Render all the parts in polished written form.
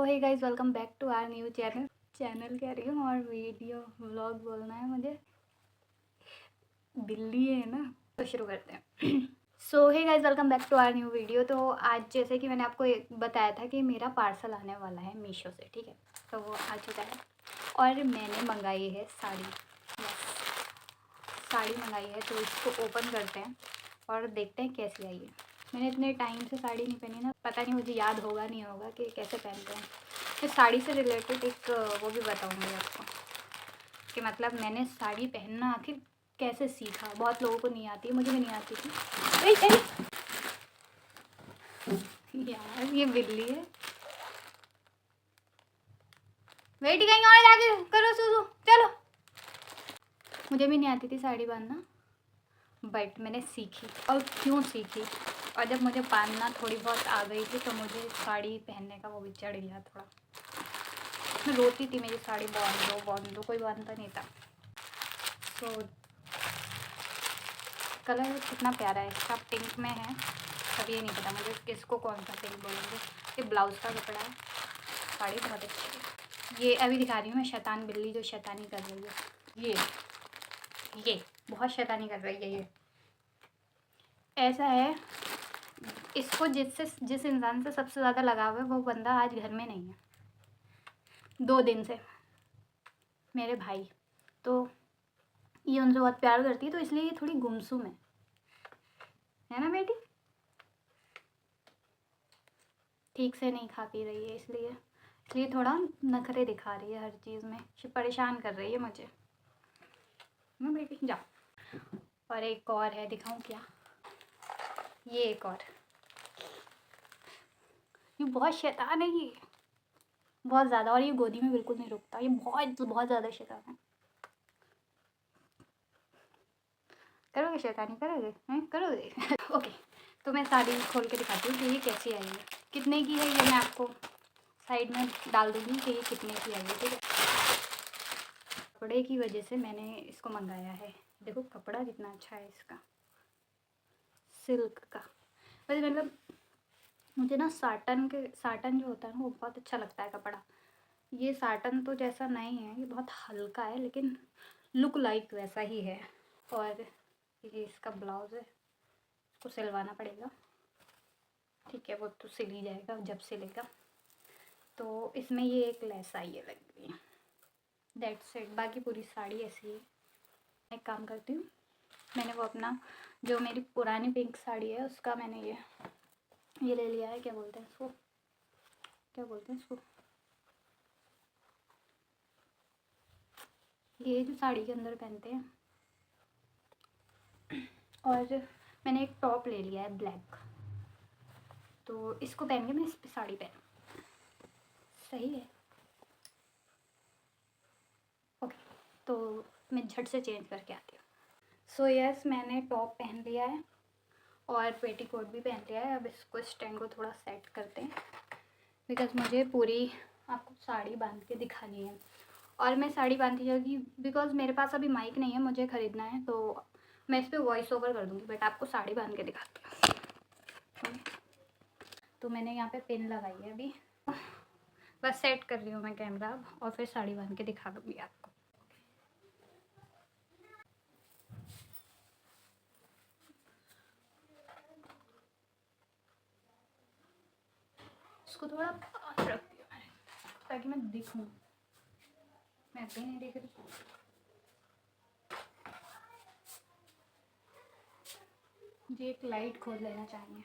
Hey guys, welcome back to our new channel कह रही हूँ और वीडियो व्लॉग बोलना है मुझे। बिल्ली है ना, तो शुरू करते हैं। Hey guys, welcome back to our new video. तो आज जैसे कि मैंने आपको बताया था कि मेरा पार्सल आने वाला है मीशो से, ठीक है। तो वो आ चुका है और मैंने मंगाई है साड़ी। साड़ी मंगाई है, तो इसको ओपन करते हैं और देखते हैं कैसी आई है। मैंने इतने टाइम से साड़ी नहीं पहनी ना, पता नहीं मुझे याद होगा नहीं होगा कि कैसे पहनते हैं। फिर साड़ी से रिलेटेड एक वो भी बताऊंगी आपको कि मतलब मैंने साड़ी पहनना आखिर कैसे सीखा। बहुत लोगों को नहीं आती है, मुझे भी नहीं आती थी। यार ये बिल्ली है, वेट कहीं और जाके करो सुसु, चलो। मुझे भी नहीं आती थी साड़ी बांधना, बट मैंने सीखी। और क्यों सीखी, और जब मुझे बांधना थोड़ी बहुत आ गई थी तो मुझे साड़ी पहनने का वो भी चढ़ गया थोड़ा। मैं रोती थी मेरी साड़ी बांध दो, कोई बांधता नहीं था। तो कलर कितना प्यारा है इसका, पिंक में है। अब ये नहीं पता मुझे किसको कौन सा पिंक बोलेंगे। ये ब्लाउज़ का कपड़ा है, साड़ी बहुत अच्छी है। ये अभी दिखा रही हूँ मैं, शैतान बिल्ली जो शैतानी कर रही है। ये बहुत शैतानी कर रही है। ये ऐसा है, इसको जिस इंसान से सबसे ज़्यादा लगाव है वो बंदा आज घर में नहीं है 2 दिन से, मेरे भाई। तो ये उनसे बहुत प्यार करती है, तो इसलिए ये थोड़ी गुमसुम है ना बेटी। ठीक से नहीं खा पी रही है, इसलिए थोड़ा नखरे दिखा रही है हर चीज़ में, परेशान कर रही है मुझे ना बेटी। जाओ। और एक और है, दिखाऊं क्या? ये एक और, ये बहुत शैतान है, ये बहुत ज़्यादा। और ये गोदी में बिल्कुल नहीं रुकता, ये बहुत ज़्यादा शैतान है। करोगे शैतानी, करोगे? ओके, तो मैं साड़ी खोल के दिखाती हूँ कि ये कैसी आई है, कितने की है। ये मैं आपको साइड में डाल दूँगी कि ये कितने की आई है, ठीक है। कपड़े की वजह से मैंने इसको मंगाया है। देखो कपड़ा कितना अच्छा है इसका, सिल्क का। वैसे मतलब मुझे ना साटन जो होता है ना, वो बहुत अच्छा लगता है कपड़ा। ये साटन तो जैसा नहीं है, ये बहुत हल्का है, लेकिन लुक लाइक वैसा ही है। और ये इसका ब्लाउज़ है, इसको सिलवाना पड़ेगा, ठीक है। वो तो सिल ही जाएगा जब सिलेगा। तो इसमें ये एक लेस आई है लग रही है, दैट्स इट। बाकी पूरी साड़ी ऐसी है। एक काम करती हूँ, मैंने वो अपना जो मेरी पुरानी पिंक साड़ी है उसका मैंने ये ले लिया है। क्या बोलते हैं इसको, ये जो साड़ी के अंदर पहनते हैं। और मैंने एक टॉप ले लिया है ब्लैक, तो इसको पहन के मैं इस पर साड़ी पहन, सही है। ओके, तो मैं झट से चेंज करके आती हूँ। यस, मैंने टॉप पहन लिया है और पेटीकोट भी पहन लिया है। अब इसको स्टैंड को थोड़ा सेट करते हैं, बिकॉज़ मुझे पूरी आपको साड़ी बांध के दिखानी है। और मैं साड़ी बांधती जाऊँगी बिकॉज़ मेरे पास अभी माइक नहीं है, मुझे ख़रीदना है। तो मैं इस पर वॉइस ओवर कर दूँगी, बट आपको साड़ी बांध के दिखाती हूँ। तो मैंने यहाँ पे पिन लगाई है अभी, बस सेट कर रही हूँ मैं कैमरा अब, और फिर साड़ी बांध के दिखा दूँगी आपको। इसको थोड़ा पास रखती हूँ मैं, ताकि मैं दिखूँ। मैं भी नहीं देख रही। जी, एक लाइट खोल लेना चाहिए।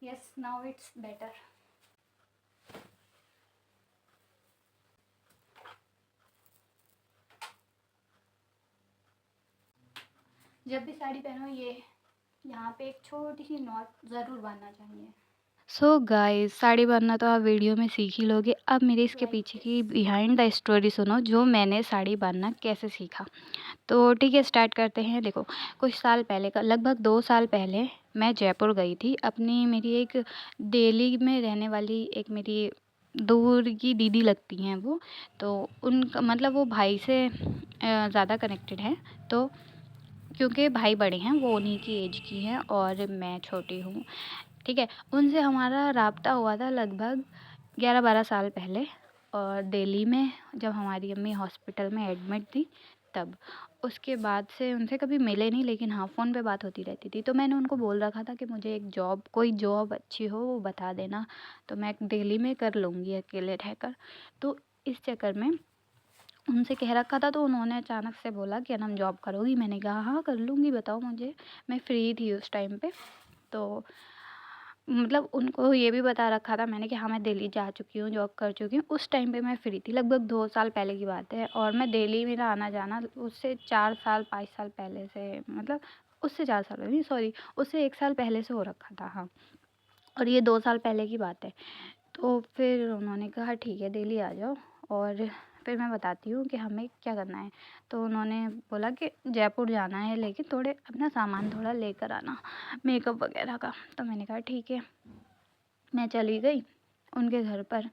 Yes, now it's better. जब भी साड़ी पहनो, ये यहाँ पे एक छोटी सी नॉट ज़रूर बांधना चाहिए। गाइस, साड़ी बांधना तो आप वीडियो में सीख ही लोगे। अब मेरे इसके पीछे की बिहाइंड द स्टोरी सुनो, जो मैंने साड़ी बांधना कैसे सीखा। तो ठीक है, स्टार्ट करते हैं। देखो, कुछ साल पहले का, लगभग 2 साल पहले मैं जयपुर गई थी। अपनी मेरी एक दिल्ली में रहने वाली एक मेरी दूर की दीदी लगती हैं वो, तो उनका मतलब वो भाई से ज़्यादा कनेक्टेड है। तो क्योंकि भाई बड़े हैं, वो उन्हीं की एज की हैं और मैं छोटी हूँ। ठीक है। उनसे हमारा राब्ता हुआ था लगभग 11-12 साल पहले, और दिल्ली में जब हमारी अम्मी हॉस्पिटल में एडमिट थी तब। उसके बाद से उनसे कभी मिले नहीं, लेकिन हाँ, फ़ोन पे बात होती रहती थी। तो मैंने उनको बोल रखा था कि मुझे एक जॉब, कोई जॉब अच्छी हो वो बता देना, तो मैं दिल्ली में कर लूँगी अकेले रहकर। तो इस चक्कर में उनसे कह रखा था, तो उन्होंने अचानक से बोला कि अनम जॉब करोगी? मैंने कहा हाँ कर लूँगी, बताओ मुझे। मैं फ्री थी उस टाइम पे। तो मतलब उनको ये भी बता रखा था मैंने कि हाँ, मैं दिल्ली जा चुकी हूँ, जॉब कर चुकी हूँ। उस टाइम पे मैं फ्री थी, लगभग 2 साल पहले की बात है, और मैं दिल्ली, मेरा आना-जाना उससे 4 साल 5 साल पहले से, मतलब उससे 4 साल नहीं, सॉरी, उससे 1 साल पहले से हो रखा था, हाँ। और ये 2 साल पहले की बात है। तो फिर उन्होंने कहा ठीक है दिल्ली आ जाओ, और फिर मैं बताती हूँ कि हमें क्या करना है। तो उन्होंने बोला कि जयपुर जाना है, लेकिन थोड़े अपना सामान थोड़ा लेकर आना, मेकअप वगैरह का। तो मैंने कहा ठीक है। मैं चली गई उनके घर पर।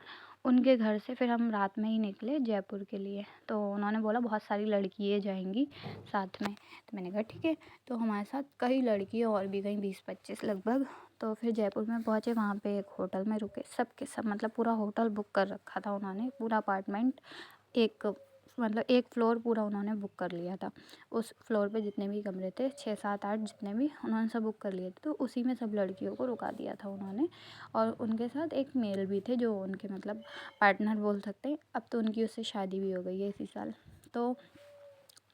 उनके घर से फिर हम रात में ही निकले जयपुर के लिए। तो उन्होंने बोला बहुत सारी लड़कियाँ जाएंगी साथ में। तो मैंने कहा ठीक है। तो हमारे साथ कई लड़कियाँ और भी गईं, 20-25 लगभग। तो फिर जयपुर में पहुँचे, वहाँ पे एक होटल में रुके, सब के सब, मतलब पूरा होटल बुक कर रखा था उन्होंने, पूरा अपार्टमेंट, एक, मतलब एक फ्लोर पूरा उन्होंने बुक कर लिया था। उस फ्लोर पे जितने भी कमरे थे, 6, 7, 8 जितने भी, उन्होंने सब बुक कर लिए थे। तो उसी में सब लड़कियों को रुका दिया था उन्होंने, और उनके साथ एक मेल भी थे जो उनके मतलब पार्टनर बोल सकते हैं। अब तो उनकी उससे शादी भी हो गई है इसी साल। तो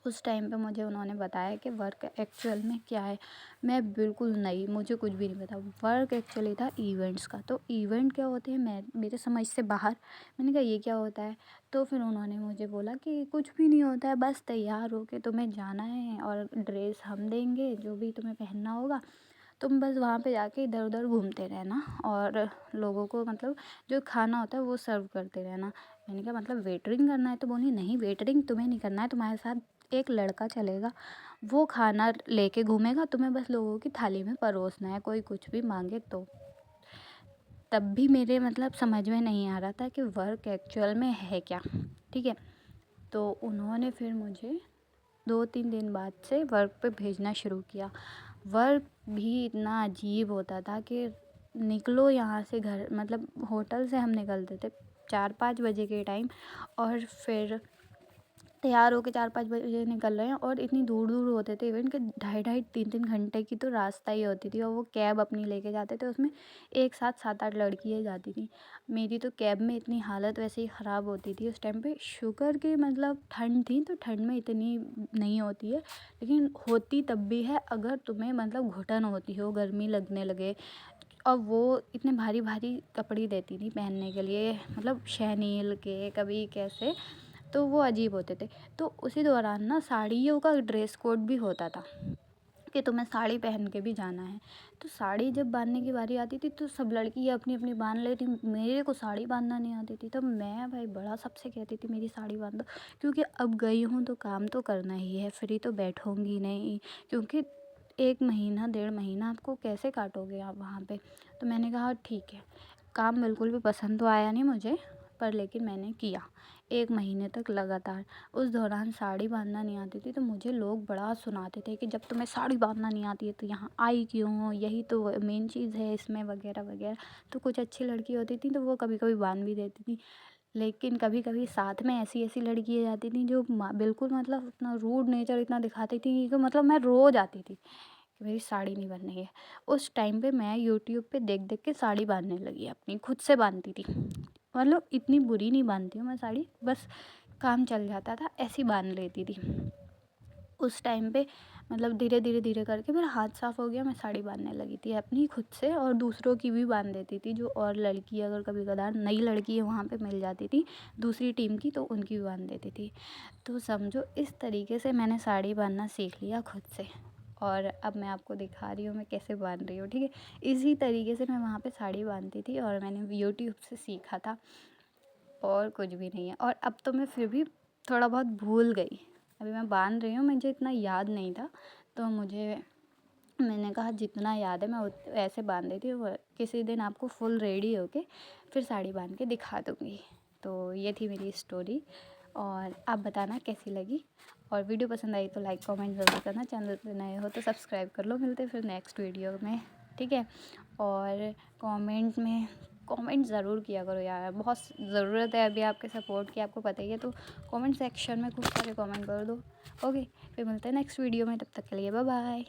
उस टाइम पे मुझे उन्होंने बताया कि वर्क एक्चुअल में क्या है। मैं बिल्कुल नई, मुझे कुछ भी नहीं पता। वर्क एक्चुअली था इवेंट्स का। तो इवेंट क्या होते हैं, मैं, मेरे समझ से बाहर। मैंने कहा ये क्या होता है? तो फिर उन्होंने मुझे बोला कि कुछ भी नहीं होता है, बस तैयार होके तुम्हें जाना है, और ड्रेस हम देंगे, जो भी तुम्हें पहनना होगा। तुम बस वहाँ पे जाके इधर उधर घूमते रहना, और लोगों को मतलब जो खाना होता है वो सर्व करते रहना। मैंने कहा मतलब वेटरिंग करना है? तो बोली नहीं, वेटरिंग तुम्हें नहीं करना है, तुम्हारे साथ एक लड़का चलेगा, वो खाना लेके घूमेगा, तुम्हें बस लोगों की थाली में परोसना है, कोई कुछ भी मांगे तो। तब भी मेरे मतलब समझ में नहीं आ रहा था कि वर्क एक्चुअल में है क्या। ठीक है। तो उन्होंने फिर मुझे 2-3 दिन बाद से वर्क पे भेजना शुरू किया। वर्क भी इतना अजीब होता था कि निकलो यहाँ से, घर मतलब होटल से हम निकलते थे 4-5 बजे के टाइम, और फिर तैयार होके 4-5 बजे निकल रहे हैं, और इतनी दूर दूर होते थे इवेंट के, 2.5-3-3 घंटे की तो रास्ता ही होती थी, और वो कैब अपनी लेके जाते थे, उसमें एक साथ 7-8 लड़कियाँ जाती थी। मेरी तो कैब में इतनी हालत वैसे ही ख़राब होती थी उस टाइम पे। शुक्र कि मतलब ठंड थी, तो ठंड में इतनी नहीं होती है, लेकिन होती तब भी है अगर तुम्हें मतलब घुटन होती हो, गर्मी लगने लगे। और वो इतने भारी भारी कपड़े देती थी पहनने के लिए, मतलब शैनील के, कभी कैसे, तो वो अजीब होते थे। तो उसी दौरान ना साड़ियों का ड्रेस कोड भी होता था कि तुम्हें साड़ी पहन के भी जाना है। तो साड़ी जब बांधने की बारी आती थी तो सब लड़की अपनी अपनी बांध लेती, मेरे को साड़ी बांधना नहीं आती थी। तो मैं भाई बड़ा सबसे कहती थी मेरी साड़ी बांध दो, क्योंकि अब गई हूँ तो काम तो करना ही है, फ्री तो बैठूँगी नहीं, क्योंकि 1 महीना 1.5 महीना आपको कैसे काटोगे आप वहाँ पे। तो मैंने कहा ठीक है। काम बिल्कुल भी पसंद तो आया नहीं मुझे, पर लेकिन मैंने किया 1 महीने तक लगातार। उस दौरान साड़ी बांधना नहीं आती थी, तो मुझे लोग बड़ा सुनाते थे कि जब तुम्हें साड़ी बांधना नहीं आती है तो यहाँ आई क्यों हो, यही तो मेन चीज़ है इसमें, वगैरह वगैरह। तो कुछ अच्छी लड़की होती थी तो वो कभी कभी बांध भी देती थी, लेकिन कभी कभी साथ में ऐसी ऐसी लड़कियाँ जाती थी जो बिल्कुल मतलब इतना रूड नेचर इतना दिखाती थी कि मतलब मैं रो जाती थी कि मेरी साड़ी नहीं बन रही है। उस टाइम पे मैं यूट्यूब पे देख देख के साड़ी बांधने लगी, अपनी खुद से बांधती थी। मतलब इतनी बुरी नहीं बांधती हूँ मैं साड़ी, बस काम चल जाता था ऐसी बांध लेती थी उस टाइम पे। मतलब धीरे धीरे धीरे करके मेरा हाथ साफ़ हो गया, मैं साड़ी बांधने लगी थी अपनी खुद से, और दूसरों की भी बांध देती थी। जो और लड़की अगर कभी कदार नई लड़की वहाँ पे मिल जाती थी दूसरी टीम की, तो उनकी भी बांध देती थी। तो समझो इस तरीके से मैंने साड़ी बांधना सीख लिया खुद से, और अब मैं आपको दिखा रही हूँ मैं कैसे बांध रही हूँ। ठीक है। इसी तरीके से मैं वहाँ पे साड़ी बांधती थी, और मैंने यूट्यूब से सीखा था, और कुछ भी नहीं है। और अब तो मैं फिर भी थोड़ा बहुत भूल गई, अभी मैं बांध रही हूँ, मुझे इतना याद नहीं था। तो मुझे, मैंने कहा जितना याद है मैं ऐसे बांध देती हूँ, किसी दिन आपको फुल रेडी होके फिर साड़ी बांध के दिखा दूँगी। तो ये थी मेरी स्टोरी, और आप बताना कैसी लगी, और वीडियो पसंद आई तो लाइक कमेंट ज़रूर करना, चैनल पे नए हो तो सब्सक्राइब कर लो। मिलते हैं फिर नेक्स्ट वीडियो में। ठीक है। और कमेंट ज़रूर किया करो यार, बहुत ज़रूरत है अभी आपके सपोर्ट की, आपको पता ही है। तो कमेंट सेक्शन में खूब सारे कमेंट कर दो। ओके, फिर मिलते हैं नेक्स्ट वीडियो में, तब तक के लिए बाय बाय।